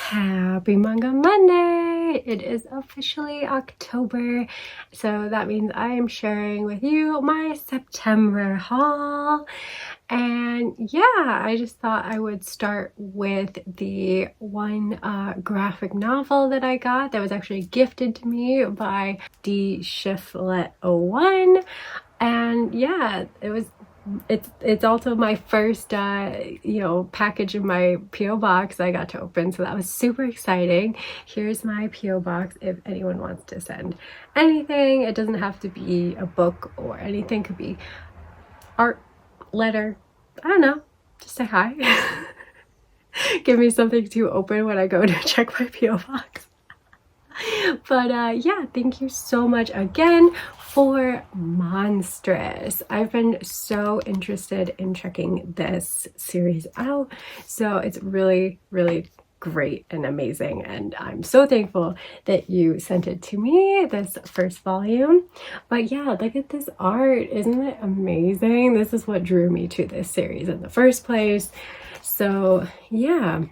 Happy Manga Monday! It is officially October, so that means I am sharing with you my September haul. And yeah, I just thought I would start with the one graphic novel that I got that was actually gifted to me by D. 01. And yeah, it's also my first package in my PO box I got to open, so that was super exciting. Here's my PO box if anyone wants to send anything. It doesn't have to be a book or anything, it could be art, letter, I don't know, just say hi. Give me something to open when I go to check my PO box. But yeah, thank you so much again for Monstrous. I've been so interested in checking this series out, so it's really great and amazing, and I'm so thankful that you sent it to me, this first volume. But yeah, look at this art, isn't it amazing? This is what drew me to this series in the first place. So yeah,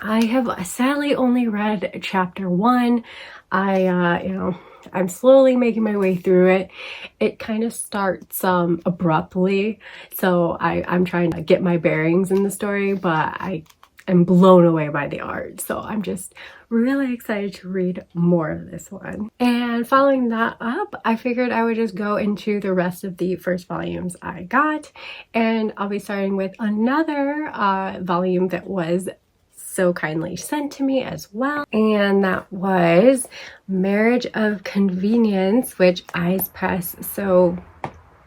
I have sadly only read chapter 1. I'm slowly making my way through it. It kind of starts abruptly, so I'm trying to get my bearings in the story, but I am blown away by the art, so I'm just really excited to read more of this one. And following that up, I figured I would just go into the rest of the first volumes I got, and I'll be starting with another volume that was so kindly sent to me as well, and that was Marriage of Convenience, which Eyes Press so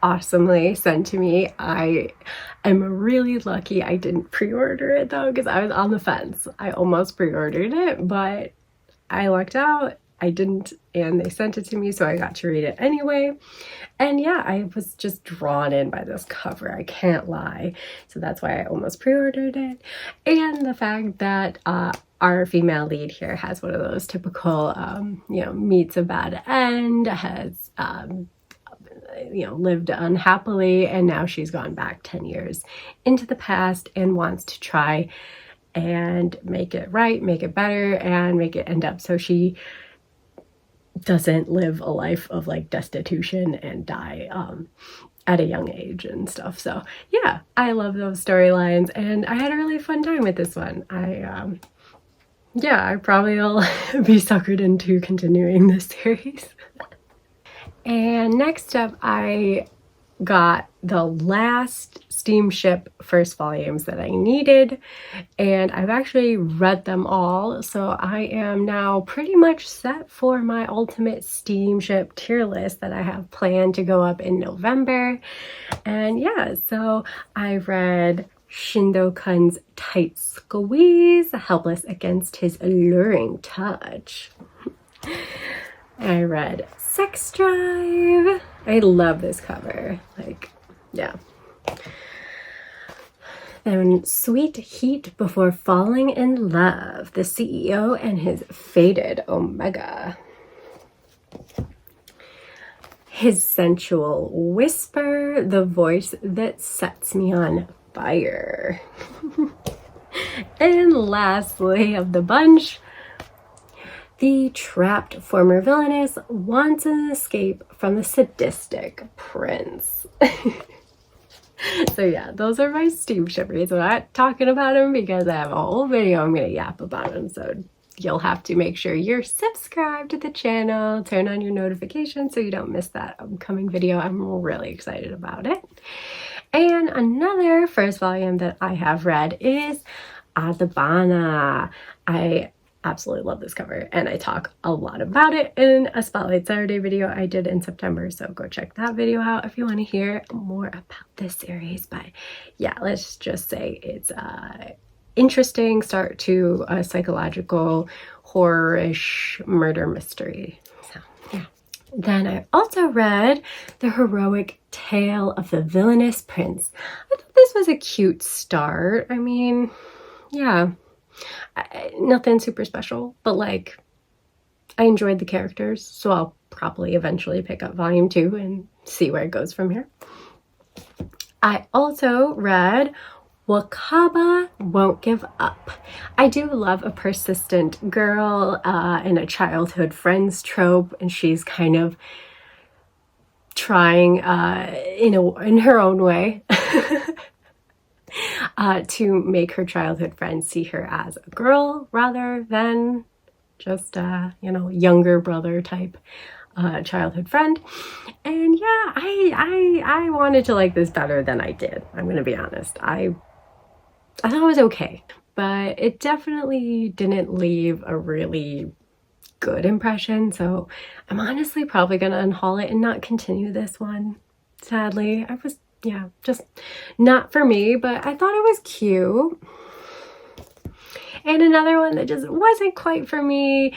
awesomely sent to me. I am really lucky I didn't pre-order it though, because I was on the fence. I almost pre-ordered it, but I lucked out. I didn't, and they sent it to me, so I got to read it anyway. And yeah, I was just drawn in by this cover, I can't lie. So that's why I almost pre-ordered it. And the fact that our female lead here has one of those typical, meets a bad end, has lived unhappily, and now she's gone back 10 years into the past and wants to try and make it right, make it better, and make it end up so she doesn't live a life of like destitution and die at a young age and stuff. So yeah, I love those storylines, and I had a really fun time with this one. I probably will be suckered into continuing this series. And next up, I got the last Steamship first volumes that I needed, and I've actually read them all, so I am now pretty much set for my ultimate Steamship tier list that I have planned to go up in November. And yeah, so I read Shindo-kun's Tight Squeeze, Helpless Against His Alluring Touch. I read Sex Drive. I love this cover. Like, yeah. Then Sweet Heat Before Falling in Love, the CEO and his Fated Omega. His Sensual Whisper, the voice that sets me on fire. And lastly of the bunch, the trapped former villainess wants an escape from the sadistic prince. So yeah, those are my Steamship reads. I'm not talking about them because I have a whole video I'm going to yap about them. So you'll have to make sure you're subscribed to the channel, turn on your notifications so you don't miss that upcoming video. I'm really excited about it. And another first volume that I have read is Adabana. I absolutely love this cover, and I talk a lot about it in a Spotlight Saturday video I did in September, so go check that video out if you want to hear more about this series. But yeah, let's just say it's interesting start to a psychological horror-ish murder mystery. So yeah. Then I also read The Heroic Tale of the Villainous Prince. I thought this was a cute start. I mean, yeah, nothing super special, but like I enjoyed the characters, so I'll probably eventually pick up volume 2 and see where it goes from here. I also read Wakaba Won't Give Up. I do love a persistent girl in a childhood friends trope, and she's kind of trying in her own way to make her childhood friends see her as a girl rather than just younger brother type childhood friend. And yeah, I wanted to like this better than I did. I'm gonna be honest. I thought it was okay, but it definitely didn't leave a really good impression. So I'm honestly probably gonna unhaul it and not continue this one. Sadly, just not for me, but I thought it was cute. And another one that just wasn't quite for me,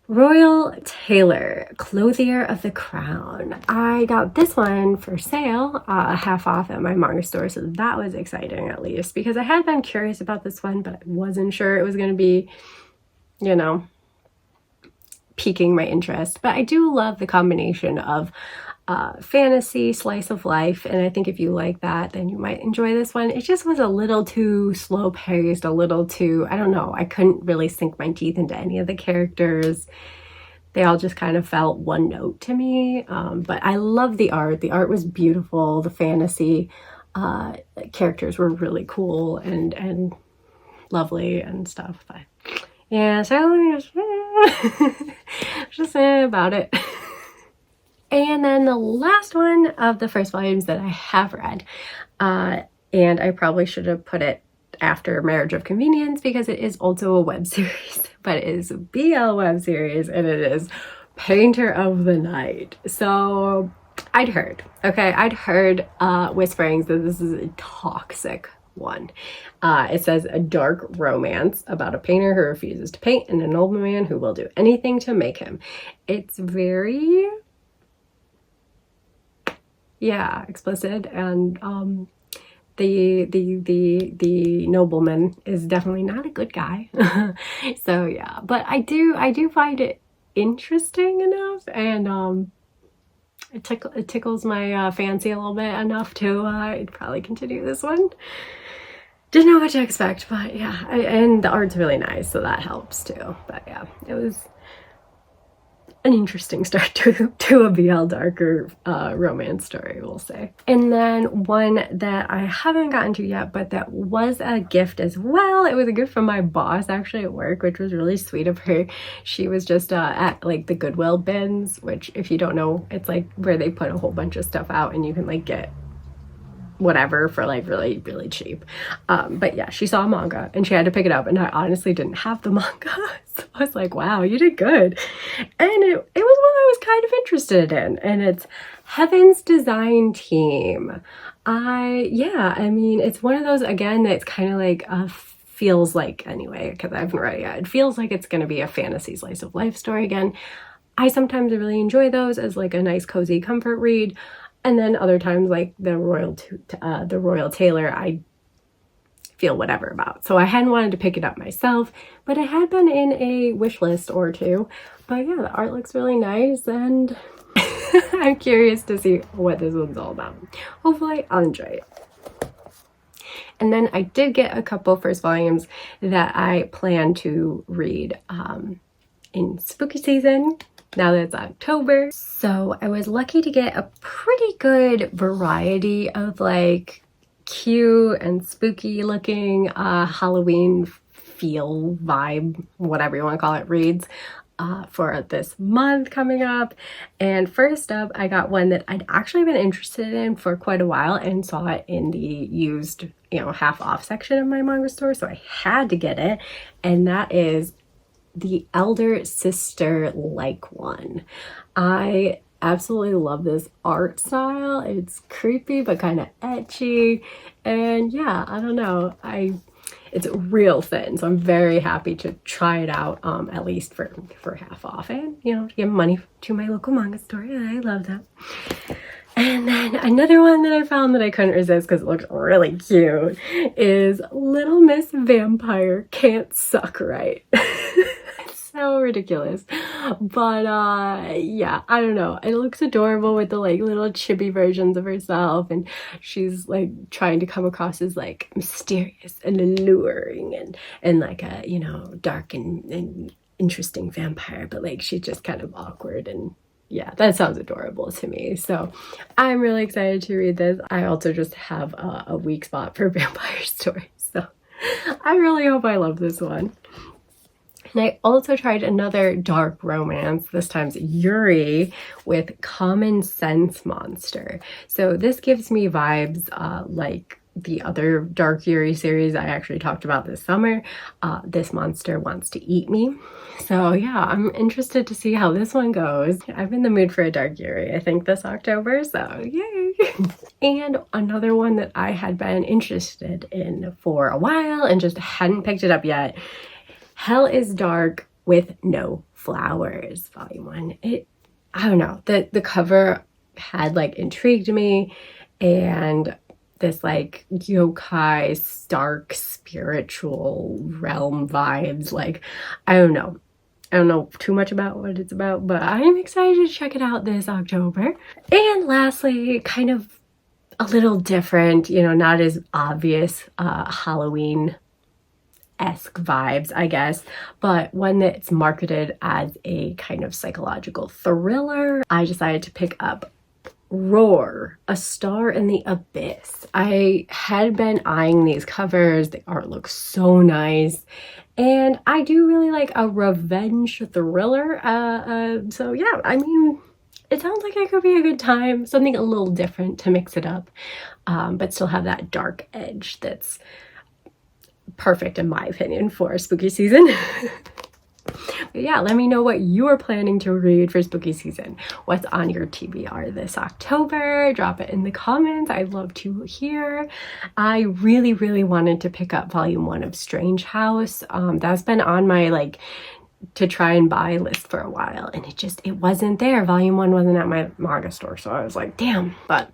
Royal Tailor, Clothier of the Crown. I got this one for sale, half off at my manga store, so that was exciting at least, because I had been curious about this one, but I wasn't sure it was going to be, piquing my interest. But I do love the combination of fantasy, slice of life, and I think if you like that, then you might enjoy this one. It just was a little too slow paced, a little too, I don't know, I couldn't really sink my teeth into any of the characters. They all just kind of felt one note to me, but I love the art. The art was beautiful. The fantasy characters were really cool and lovely and stuff. But yeah, so just about it. And then the last one of the first volumes that I have read, and I probably should have put it after Marriage of Convenience because it is also a web series, but it is a BL web series, and it is Painter of the Night. So I'd heard whisperings that this is a toxic one. It says a dark romance about a painter who refuses to paint and an old man who will do anything to make him. It's very explicit, and the nobleman is definitely not a good guy. So yeah, but I do find it interesting enough, and it tickles my fancy a little bit enough to I'd probably continue this one. Didn't know what to expect, but yeah, and the art's really nice, so that helps too. But yeah, it was an interesting start to a BL darker romance story, we'll say. And then one that I haven't gotten to yet, but that was a gift as well. It was a gift from my boss actually at work, which was really sweet of her. She was just at like the Goodwill bins, which if you don't know, it's like where they put a whole bunch of stuff out and you can like get whatever for like really, really cheap. But yeah, she saw a manga and she had to pick it up, and I honestly didn't have the manga. So I was like, wow, you did good. And it was one I was kind of interested in, and it's Heaven's Design Team. I mean, it's one of those, again, that's kind of like feels like, anyway, because I haven't read it yet, it feels like it's going to be a fantasy slice of life story again. I sometimes really enjoy those as like a nice cozy comfort read. And then other times, like the Royal Tailor, I feel whatever about. So I hadn't wanted to pick it up myself, but it had been in a wish list or two. But yeah, the art looks really nice, and I'm curious to see what this one's all about. Hopefully I'll enjoy it. And then I did get a couple first volumes that I plan to read in spooky season, now that it's October. So I was lucky to get a pretty good variety of like cute and spooky looking Halloween feel vibe, whatever you want to call it, reads for this month coming up. And first up, I got one that I'd actually been interested in for quite a while and saw it in the used, half off section of my manga store, so I had to get it, and that is The Elder Sister Like One. I absolutely love this art style. It's creepy but kind of etchy, and yeah, I don't know, it's real thin, so I'm very happy to try it out, at least for half off, and to give money to my local manga store. I love that. And then another one that I found that I couldn't resist because it looks really cute is Little Miss Vampire Can't Suck Right. so ridiculous. But yeah, I don't know. It looks adorable with the like little chibi versions of herself, and she's like trying to come across as like mysterious and alluring and like a, you know, dark and interesting vampire, but like she's just kind of awkward. And yeah, that sounds adorable to me. So I'm really excited to read this. I also just have a weak spot for vampire stories, so I really hope I love this one. And I also tried another dark romance, this time's Yuri with Common Sense Monster. So this gives me vibes like the other Dark Yuri series I actually talked about this summer. This monster wants to eat me. So yeah, I'm interested to see how this one goes. I'm in the mood for a Dark Yuri, I think, this October, so yay! And another one that I had been interested in for a while and just hadn't picked it up yet, Hell is Dark with No Flowers, Volume 1. I don't know, the cover had like intrigued me, and this like yokai dark spiritual realm vibes, like I don't know too much about what it's about, but I'm excited to check it out this October. And lastly, kind of a little different, you know, not as obvious Halloween-esque vibes, I guess, but one that's marketed as a kind of psychological thriller. I decided to pick up Roar, A Star in the Abyss. I had been eyeing these covers. The art looks so nice, and I do really like a revenge thriller. So yeah, I mean, it sounds like it could be a good time, something a little different to mix it up, but still have that dark edge that's perfect in my opinion for spooky season. But yeah, let me know what you're planning to read for spooky season. What's on your TBR this October? Drop it in the comments. I'd love to hear. I really, really wanted to pick up Volume 1 of Strange House. That's been on my like to try and buy list for a while, and it wasn't there. Volume 1 wasn't at my manga store, so I was like, damn. But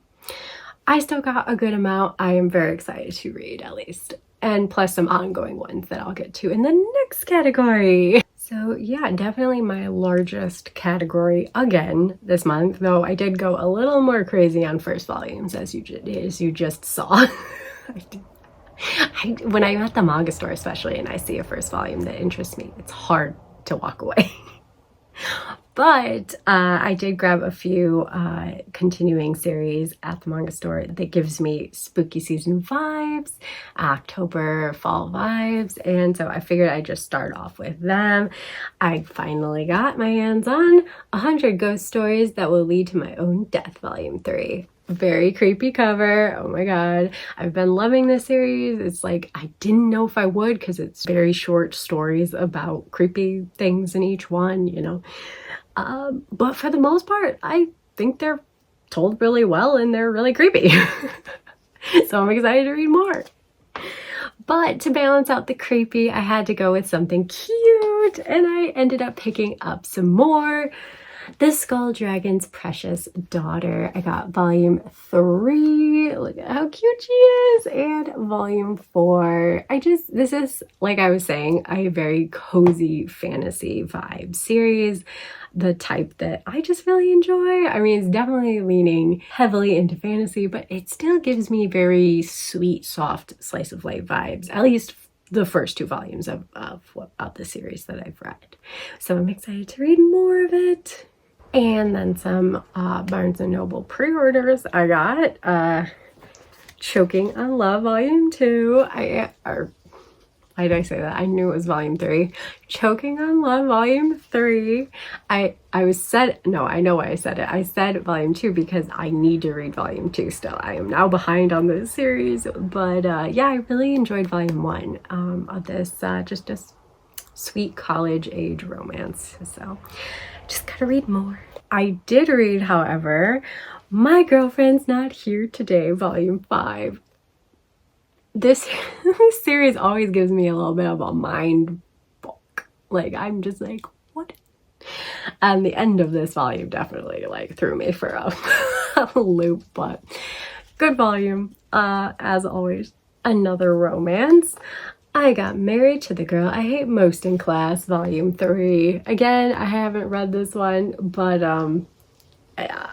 I still got a good amount. I am very excited to read, at least. And plus some ongoing ones that I'll get to in the next category. So yeah, definitely my largest category again this month, though I did go a little more crazy on first volumes, as you just saw. When I'm at the manga store especially and I see a first volume that interests me, it's hard to walk away. But I did grab a few continuing series at the manga store that gives me spooky season vibes, October fall vibes, and so I figured I'd just start off with them. I finally got my hands on 100 Ghost Stories That Will Lead to My Own Death, Volume 3. Very creepy cover. Oh my god, I've been loving this series. It's like I didn't know if I would, because it's very short stories about creepy things in each one, you know. But for the most part, I think they're told really well and they're really creepy. So I'm excited to read more. But to balance out the creepy, I had to go with something cute, and I ended up picking up some more. The Skull Dragon's Precious Daughter. I got Volume 3. Look at how cute she is. And Volume 4. This is, like I was saying, a very cozy fantasy vibe series. The type that I just really enjoy. I mean, it's definitely leaning heavily into fantasy, but it still gives me very sweet, soft slice of life vibes. At least the first 2 volumes of the series that I've read. So I'm excited to read more of it. And then some Barnes & Noble pre-orders I got. Choking on Love Volume 2. Why did I say that? I knew it was Volume 3. Choking on Love Volume 3. I know why I said it. I said Volume 2 because I need to read Volume 2 still. I am now behind on this series. But yeah, I really enjoyed Volume 1 of this. Just a sweet college age romance. So just gotta read more. I did read, however, My Girlfriend's Not Here Today, Volume 5. This series always gives me a little bit of a mind fuck. Like, I'm just like, what? And the end of this volume definitely like threw me for a loop, but good volume. As always, another romance. I Got Married to the Girl I Hate Most in Class, Volume 3. Again, I haven't read this one, but I've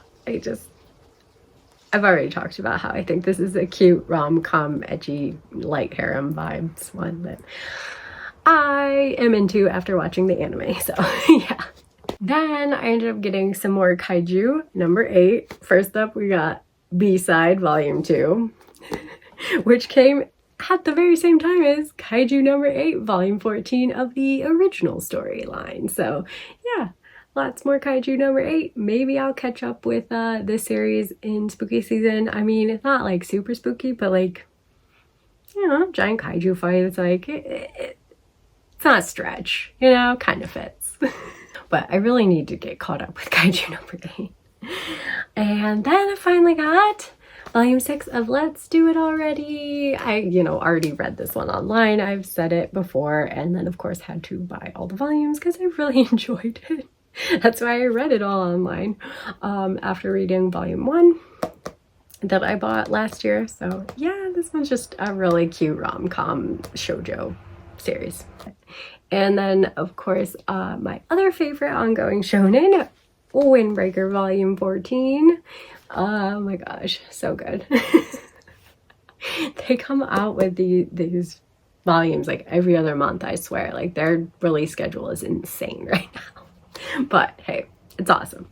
already talked about how I think this is a cute rom-com, edgy, light harem vibes one that I am into after watching the anime, so yeah. Then I ended up getting some more kaiju, number 8. First up, we got B-Side, Volume 2, which came at the very same time as kaiju number 8, Volume 14 of the original storyline. So yeah, lots more kaiju number 8. Maybe I'll catch up with this series in spooky season. I mean, it's not like super spooky, but like, you know, giant kaiju fight. It's like, it's not a stretch, you know, kind of fits. But I really need to get caught up with kaiju number 8. And then I finally got Volume 6 of Let's Do It Already. I, you know, already read this one online. I've said it before, and then of course had to buy all the volumes because I really enjoyed it. That's why I read it all online after reading Volume 1 that I bought last year. So yeah, this one's just a really cute rom-com shoujo series. And then of course my other favorite ongoing shonen, Windbreaker Volume 14. Oh my gosh, so good. They come out with these volumes like every other month, I swear. Like their release schedule is insane right now. But hey, it's awesome.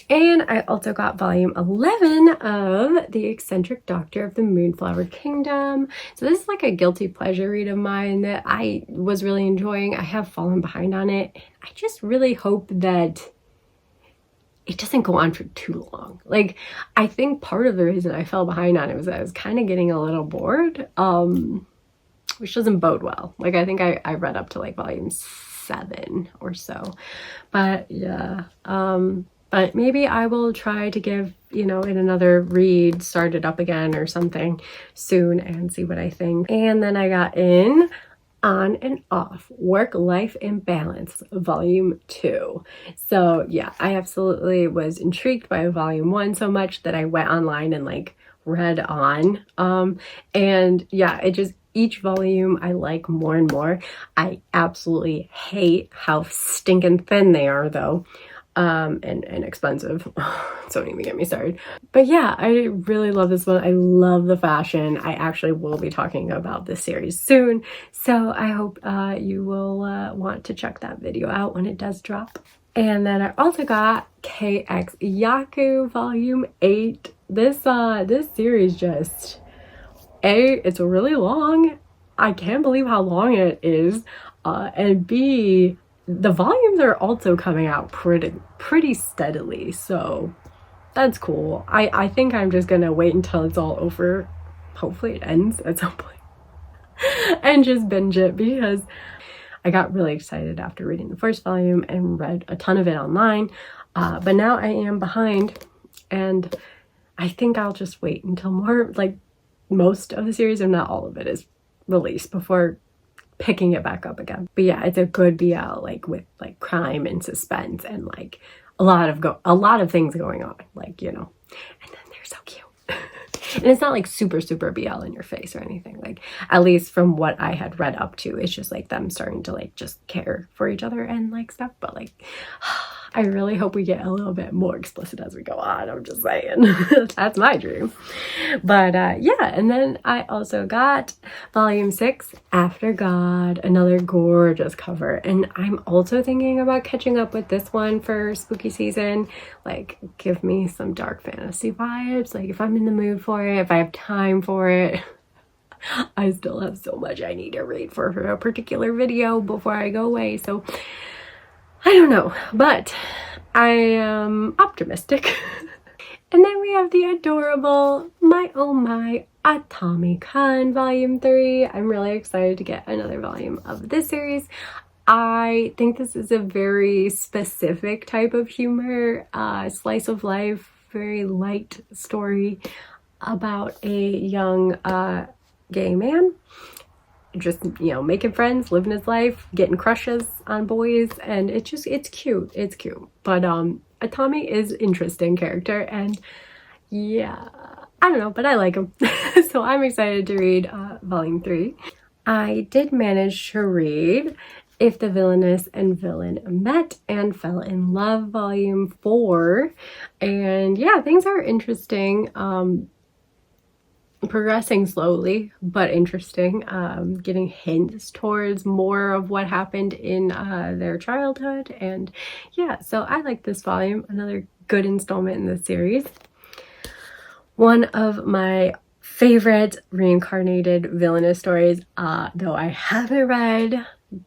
And I also got volume 11 of The Eccentric Doctor of the Moonflower Kingdom. So this is like a guilty pleasure read of mine that I was really enjoying. I have fallen behind on it. I just really hope that it doesn't go on for too long. Like, I think part of the reason I fell behind on it was that I was kind of getting a little bored, which doesn't bode well. Like, I think I read up to like volume 7 or so. But yeah, but maybe I will try to give, you know, it another read, start it up again or something soon and see what I think. And then I got in On and Off, Work Life Imbalance, Volume 2. So yeah, I absolutely was intrigued by Volume 1 so much that I went online and like read on. And yeah, it just, each volume I like more and more. I absolutely hate how stinking thin they are though. And expensive. Don't even get me started. But yeah, I really love this one. I love the fashion. I actually will be talking about this series soon, so I hope you will want to check that video out when it does drop. And then I also got KX Yaku Volume 8. This series just, it's really long. I can't believe how long it is, and B, the volumes are also coming out pretty steadily, so that's cool. I think I'm just gonna wait until it's all over. Hopefully it ends at some point and just binge it, because I got really excited after reading the first volume and read a ton of it online, but now I am behind, and I think I'll just wait until more, like most of the series, if not all of it, is released before picking it back up again. But yeah, it's a good BL, like with like crime and suspense and like a lot of things going on, like, you know, and then they're so cute. And it's not like super BL in your face or anything, like, at least from what I had read up to, it's just like them starting to like just care for each other and like stuff. But like, I really hope we get a little bit more explicit as we go on. I'm just saying. That's my dream. But yeah, and then I also got Volume 6, After God, another gorgeous cover. And I'm also thinking about catching up with this one for spooky season. Like, give me some dark fantasy vibes. Like, if I'm in the mood for it, if I have time for it. I still have so much I need to read for a particular video before I go away. So I don't know, but I am optimistic. And then we have the adorable My Oh My Atami-kun Volume 3. I'm really excited to get another volume of this series. I think this is a very specific type of humor, slice of life, very light story about a young gay man just, you know, making friends, living his life, getting crushes on boys, and it's cute. It's cute. But Atami is interesting character, and yeah, I don't know, but I like them. So I'm excited to read volume 3. I did manage to read If the Villainess and Villain Met and Fell in Love volume 4. And yeah, things are interesting. Progressing slowly, but interesting. Getting hints towards more of what happened in their childhood. And yeah, so I like this volume. Another good installment in the series. One of my favorite Reincarnated villainous stories, though I haven't read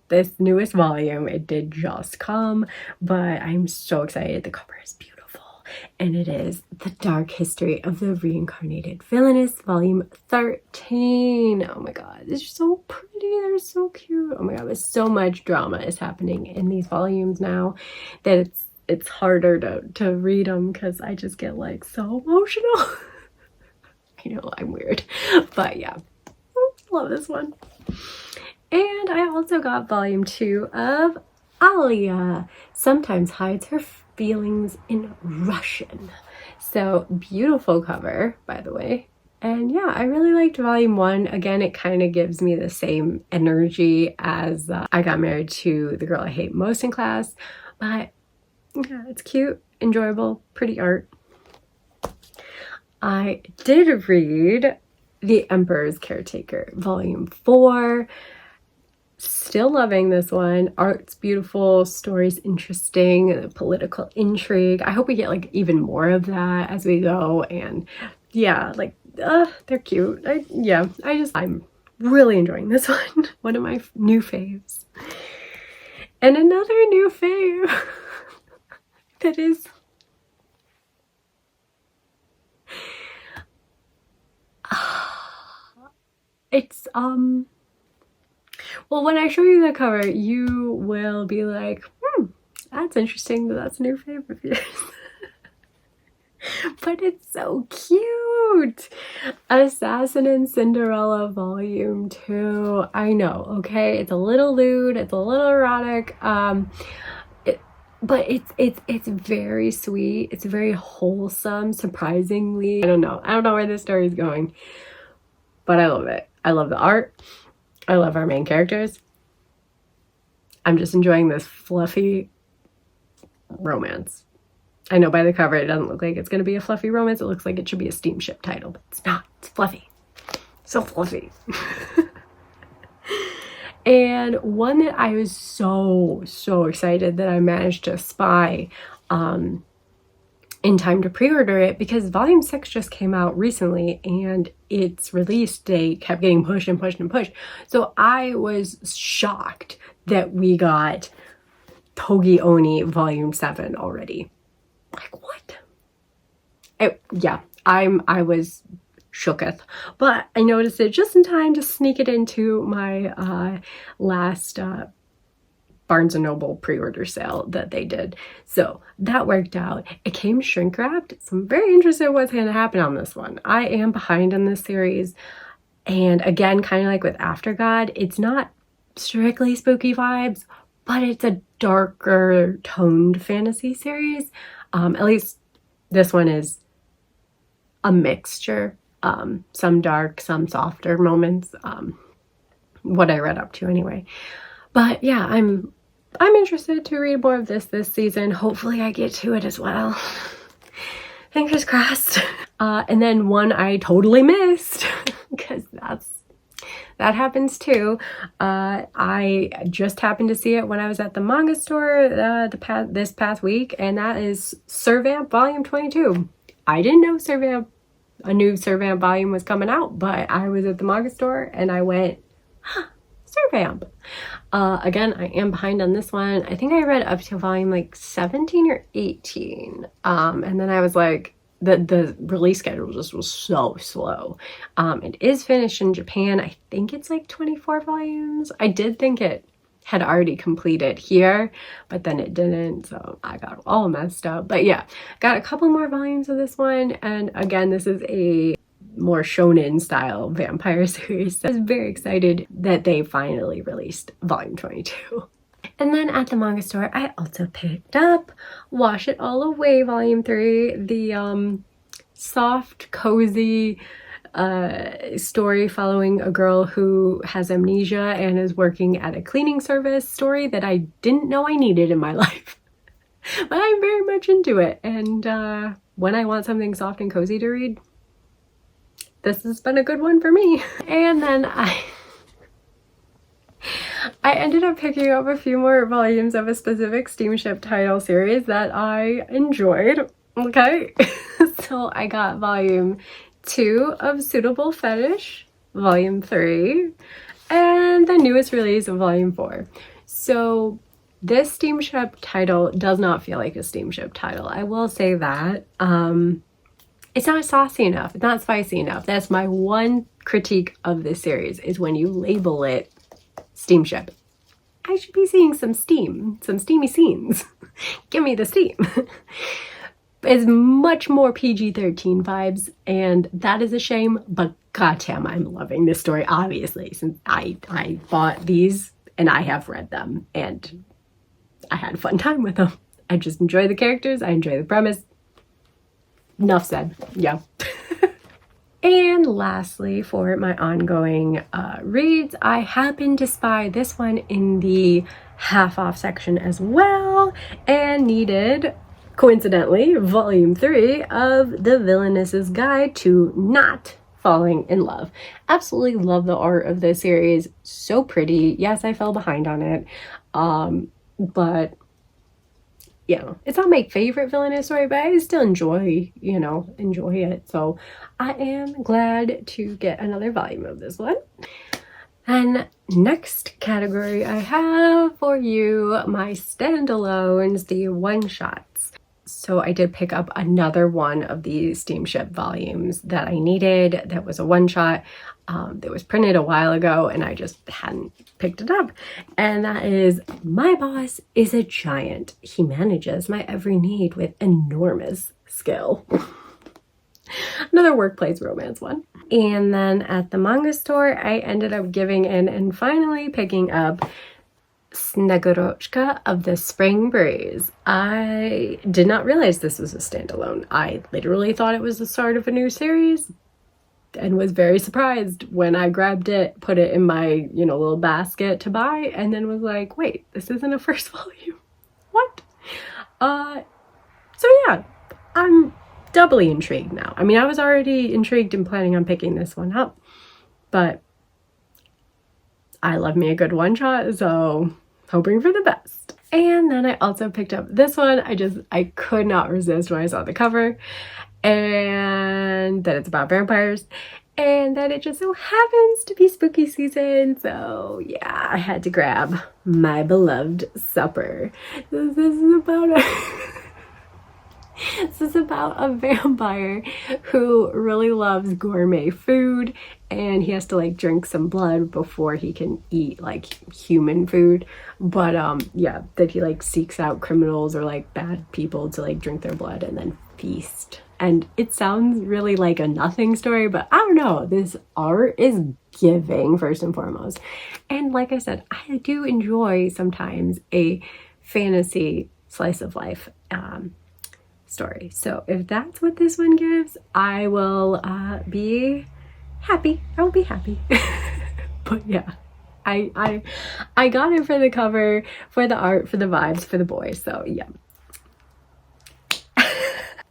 this newest volume. It did just come, but I'm so excited. The cover is beautiful. And it is The Dark History of the Reincarnated Villainess, volume 13. Oh my god, they're so pretty. They're so cute. Oh my god, there's so much drama is happening in these volumes now that it's harder to read them because I just get like so emotional. I know, I'm weird. But yeah, love this one. And I also got volume 2 of Alia Sometimes Hides Her Feelings in Russian. So beautiful cover, by the way. And yeah, I really liked volume 1. Again, it kind of gives me the same energy as I Got Married to the Girl I Hate Most in class. But yeah, it's cute, enjoyable, pretty art. I did read The Emperor's Caretaker, volume 4. Still loving this one. Art's beautiful, story's interesting, political intrigue. I hope we get like even more of that as we go. And yeah, like they're cute. I'm really enjoying this one. One of my new faves. And another new fave that is it's well, when I show you the cover, you will be like, that's interesting that that's a new favorite of yours. But it's so cute. Assassin and Cinderella volume 2. I know, okay? It's a little lewd, it's a little erotic, but it's very sweet. It's very wholesome, surprisingly. I don't know where this story is going, but I love it. I love the art. I love our main characters. I'm just enjoying this fluffy romance. I know by the cover it doesn't look like it's going to be a fluffy romance. It looks like it should be a Steamship title, but it's not. It's fluffy. So fluffy. And one that I was so excited that I managed to spy in time to pre-order it, because volume 6 just came out recently and its release date kept getting pushed and pushed and pushed. So I was shocked that we got Togi Oni volume 7 already. Like, what? I was shooketh, but I noticed it just in time to sneak it into my last Barnes & Noble pre-order sale that they did. So that worked out. It came shrink wrapped, so I'm very interested in what's going to happen on this one. I am behind on this series, and again, kind of like with After God, it's not strictly spooky vibes, but it's a darker toned fantasy series. At least this one is a mixture. Some dark, some softer moments. What I read up to anyway. But yeah, I'm interested to read more of this season. Hopefully I get to it as well. Fingers crossed. And then one I totally missed, because that happens too. I just happened to see it when I was at the manga store this past week, and that is Servamp volume 22. I didn't know a new Servamp volume was coming out, but I was at the manga store and I went, Servamp. Again, I am behind on this one. I think I read up to volume like 17 or 18. And then I was like, the release schedule just was so slow. It is finished in Japan. I think it's like 24 volumes. I did think it had already completed here, but then it didn't, so I got all messed up. But yeah, got a couple more volumes of this one, and again, this is a more shonen style vampire series. So I was very excited that they finally released volume 22. And then at the manga store, I also picked up Wash It All Away volume 3, the soft, cozy story following a girl who has amnesia and is working at a cleaning service story that I didn't know I needed in my life. But I'm very much into it, and when I want something soft and cozy to read, this has been a good one for me. And then I ended up picking up a few more volumes of a specific Steamship title series that I enjoyed. Okay, so I got volume 2 of Suitable Fetish, volume 3, and the newest release of volume 4. So this Steamship title does not feel like a Steamship title. I will say that. It's not saucy enough. It's not spicy enough. That's my one critique of this series, is when you label it Steamship. I should be seeing some steam, some steamy scenes. Give me the steam. It's much more PG-13 vibes, and that is a shame, but goddamn, I'm loving this story, obviously, since I bought these and I have read them, and I had a fun time with them. I just enjoy the characters, I enjoy the premise. Enough said. Yeah. And lastly, for my ongoing reads, I happened to spy this one in the half off section as well, and needed, coincidentally, volume 3 of The Villainess's Guide to Not Falling in Love. Absolutely love the art of this series. So pretty. Yes, I fell behind on it. But yeah, it's not my favorite villainous story, but I still enjoy it. So I am glad to get another volume of this one. And next category I have for you, my standalones, the one-shots. So I did pick up another one of the Steamship volumes that I needed. That was a one-shot that was printed a while ago, and I just hadn't picked it up. And that is My Boss is a Giant. He manages my every need with enormous skill. Another workplace romance one. And then at the manga store, I ended up giving in and finally picking up Snegorochka of the Spring Breeze. I did not realize this was a standalone. I literally thought it was the start of a new series and was very surprised when I grabbed it, put it in my, little basket to buy, and then was like, wait, this isn't a first volume. What? So yeah, I'm doubly intrigued now. I mean, I was already intrigued and planning on picking this one up, but I love me a good one-shot, so hoping for the best. And then I also picked up this one. I could not resist when I saw the cover, and that it's about vampires, and that it just so happens to be spooky season. So yeah, I had to grab My Beloved Supper. This is about a vampire who really loves gourmet food, and he has to drink some blood before he can eat human food. But yeah, that he seeks out criminals or bad people to drink their blood and then feast. And it sounds really like a nothing story, but I don't know, this art is giving first and foremost. And like I said, I do enjoy sometimes a fantasy slice of life story. So if that's what this one gives, I will be happy. I will be happy. But yeah, I got it for the cover, for the art, for the vibes, for the boys. So yeah.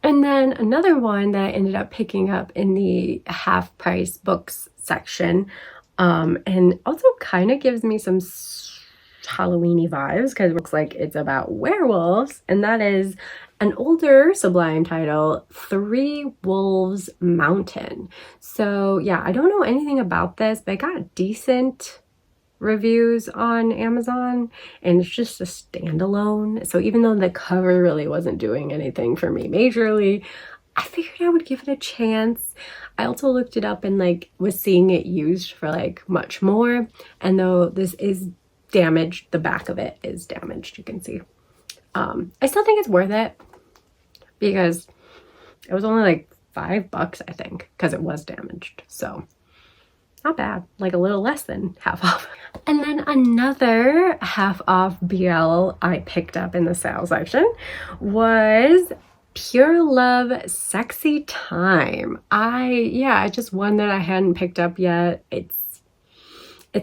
And then another one that I ended up picking up in the half price books section, and also kind of gives me some Halloween-y vibes because it looks like it's about werewolves, and that is an older Sublime title, Three Wolves Mountain. So yeah, I don't know anything about this, but I got decent reviews on Amazon, and it's just a standalone. So even though the cover really wasn't doing anything for me majorly, I figured I would give it a chance. I also looked it up and was seeing it used for much more, and though this is damaged, the back of it is damaged, you can see. I still think it's worth it because it was only $5, I think, because it was damaged. So not bad, a little less than half off. And then another half off BL I picked up in the sale section was Pure Love Sexy Time. Just one that I hadn't picked up yet. It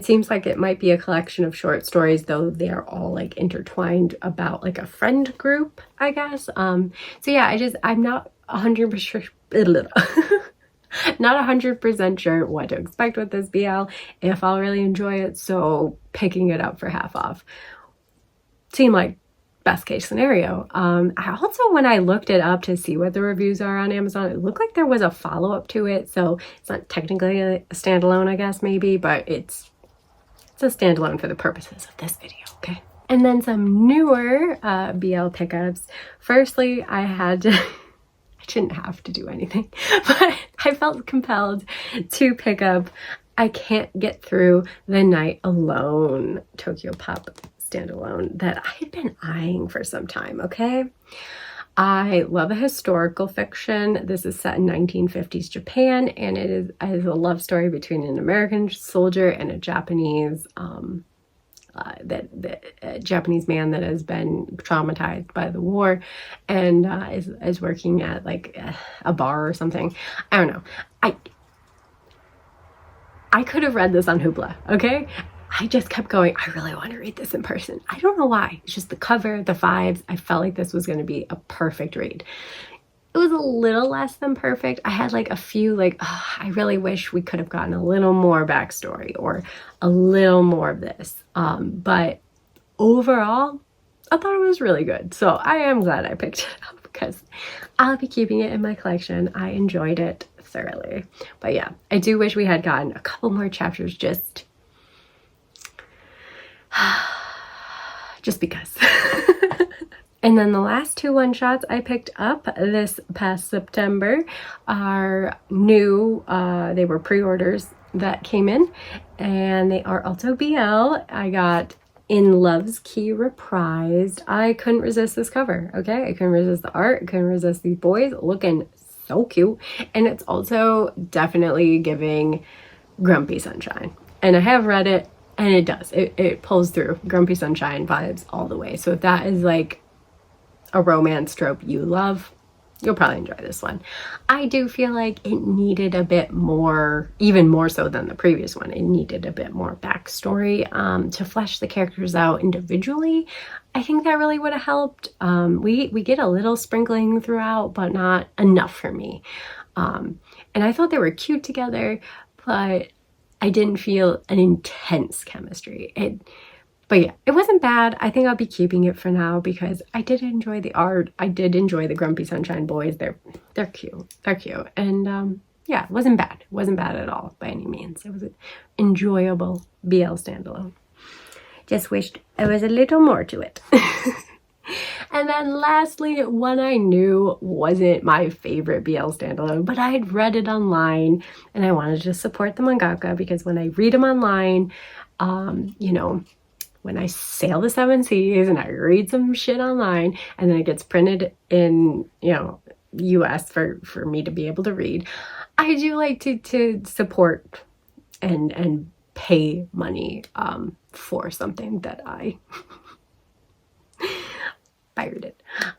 seems like it might be a collection of short stories, though they are all like intertwined about like a friend group, I guess. So yeah, I'm not 100% not 100% sure what to expect with this BL, if I'll really enjoy it, so picking it up for half off seemed like best case scenario. I also, when I looked it up to see what the reviews are on Amazon, it looked like there was a follow-up to it, so it's not technically a standalone, I guess, maybe, but it's a standalone for the purposes of this video, okay? And then some newer BL pickups. Firstly, I had to I didn't have to do anything, but I felt compelled to pick up I Can't Get Through the Night Alone Tokyo Pop standalone that I had been eyeing for some time, okay? I love a historical fiction. This is set in 1950s Japan, and it is a love story between an American soldier and a Japanese Japanese man that has been traumatized by the war and is working at like a bar or something. I don't know. I could have read this on Hoopla, okay? I just kept going, I really want to read this in person. I don't know why. It's just the cover, the vibes. I felt like this was going to be a perfect read. It was a little less than perfect. I had like a few I really wish we could have gotten a little more backstory or a little more of this. But overall, I thought it was really good. So I am glad I picked it up because I'll be keeping it in my collection. I enjoyed it thoroughly. But yeah, I do wish we had gotten a couple more chapters just because. And then the last two one-shots I picked up this past September are new. They were pre-orders that came in, and they are also BL. I got In Love's Key reprised. I couldn't resist this cover, okay? I couldn't resist the art. I couldn't resist these boys looking so cute. And it's also definitely giving Grumpy Sunshine. And I have read it, and it does. It pulls through Grumpy Sunshine vibes all the way. So if that is like a romance trope you love, you'll probably enjoy this one. I do feel like it needed a bit more, even more so than the previous one. It needed a bit more backstory to flesh the characters out individually. I think that really would have helped. We get a little sprinkling throughout, but not enough for me. And I thought they were cute together, but I didn't feel an intense chemistry. But yeah, it wasn't bad. I think I'll be keeping it for now because I did enjoy the art. I did enjoy the Grumpy Sunshine boys. They're cute. They're cute. And yeah, it wasn't bad. It wasn't bad at all by any means. It was an enjoyable BL standalone. Just wished there was a little more to it. And then lastly, one I knew wasn't my favorite BL standalone, but I had read it online and I wanted to support the mangaka because when I read them online, you know, when I sail the seven seas and I read some shit online and then it gets printed in, you know, US for me to be able to read, I do like to support and pay money for something that I pirated.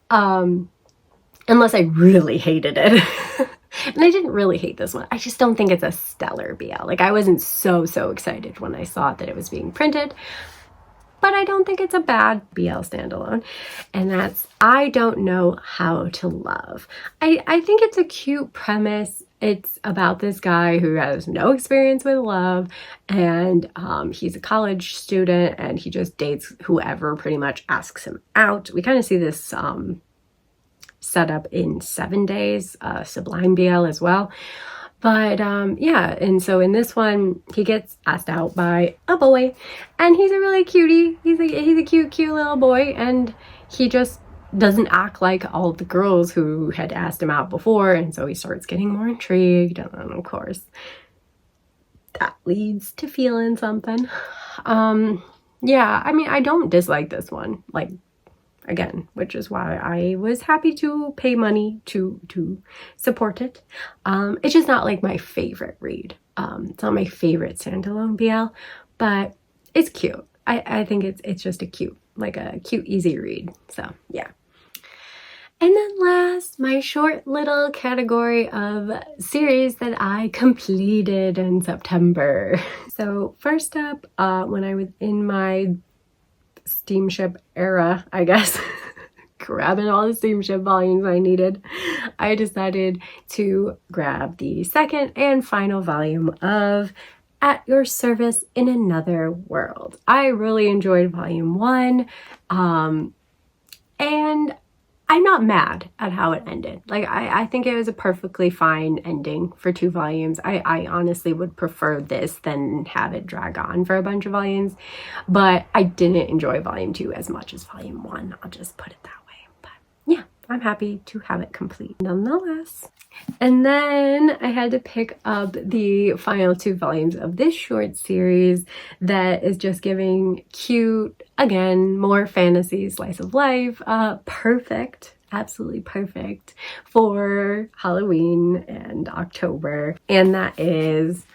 Unless I really hated it. And I didn't really hate this one. I just don't think it's a stellar BL. Like, I wasn't so excited when I saw that it was being printed. But I don't think it's a bad BL standalone. And that's I Don't Know How to Love. I think it's a cute premise. It's about this guy who has no experience with love, and he's a college student, and he just dates whoever pretty much asks him out. We kind of see this set up in 7 Days, Sublime BL as well. But yeah, and so in this one, he gets asked out by a boy, and he's a really cutie. He's a cute little boy, and he just doesn't act like all the girls who had asked him out before, and so he starts getting more intrigued, and then of course that leads to feeling something. Yeah, I mean, I don't dislike this one, like, again, which is why I was happy to pay money to support it. It's just not like my favorite read. It's not my favorite standalone BL, but it's cute. I think it's just a cute, easy read. So yeah. And then last, my short little category of series that I completed in September. So first up, when I was in my Steamship era, I guess, grabbing all the Steamship volumes I needed, I decided to grab the second and final volume of At Your Service in Another World. I really enjoyed volume 1, and I'm not mad at how it ended. Like, I think it was a perfectly fine ending for 2 volumes. I honestly would prefer this than have it drag on for a bunch of volumes, but I didn't enjoy volume 2 as much as volume 1. I'll just put it that way. But yeah, I'm happy to have it complete nonetheless. And then I had to pick up the final 2 volumes of this short series that is just giving cute, again, more fantasy slice of life, perfect, absolutely perfect for Halloween and October. And that is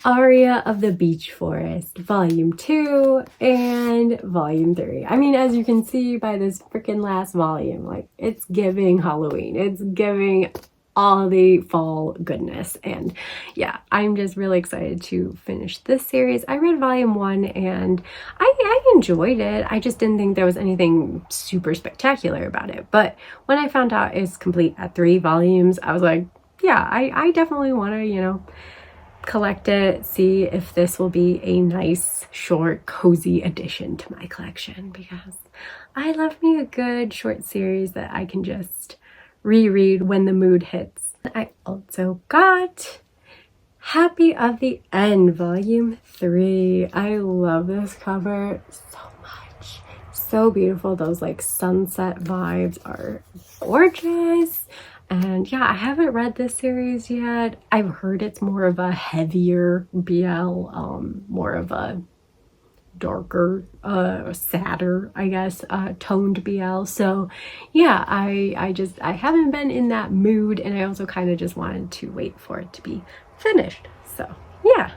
Aria of the Beach Forest, Volume 2 and Volume 3. I mean, as you can see by this freaking last volume, like, it's giving Halloween. It's giving all the fall goodness. And yeah, I'm just really excited to finish this series. I read volume 1 and I enjoyed it. I just didn't think there was anything super spectacular about it. But when I found out it's complete at 3 volumes, I was like, yeah, I definitely want to, you know, collect it, see if this will be a nice, short, cozy addition to my collection, because I love me a good short series that I can just reread when the mood hits. I also got Happy of the End, Volume 3. I love this cover so much. So beautiful. Those like sunset vibes are gorgeous. And yeah, I haven't read this series yet. I've heard it's more of a heavier BL, more of a darker, sadder, I guess, toned BL. So yeah, I haven't been in that mood, and I also kind of just wanted to wait for it to be finished. So yeah.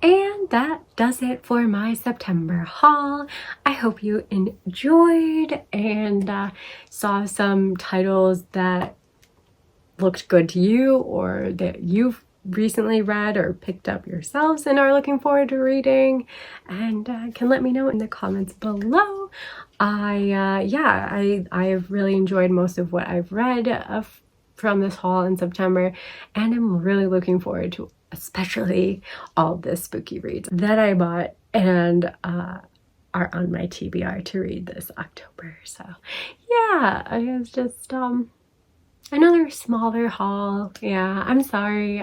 And that does it for my September haul. I hope you enjoyed and saw some titles that looked good to you, or that you've recently read or picked up yourselves and are looking forward to reading, and can let me know in the comments below. I've really enjoyed most of what I've read from this haul in September, and I'm really looking forward to especially all the spooky reads that I bought and are on my TBR to read this October. So yeah, it's just another smaller haul. Yeah, I'm sorry.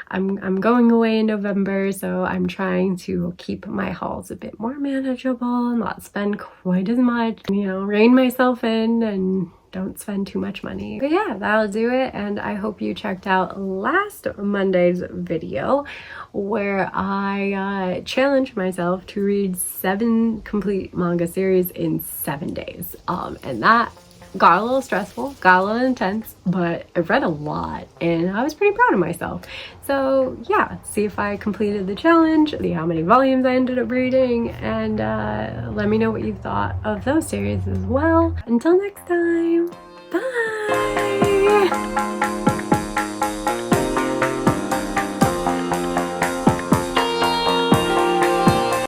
I'm going away in November, so I'm trying to keep my hauls a bit more manageable and not spend quite as much, you know, rein myself in and don't spend too much money. But yeah, that'll do it, and I hope you checked out last Monday's video where I challenged myself to read 7 complete manga series in 7 days. And that got a little stressful, got a little intense, but I read a lot and I was pretty proud of myself. So yeah, see if I completed the challenge, see how many volumes I ended up reading, and let me know what you thought of those series as well. Until next time.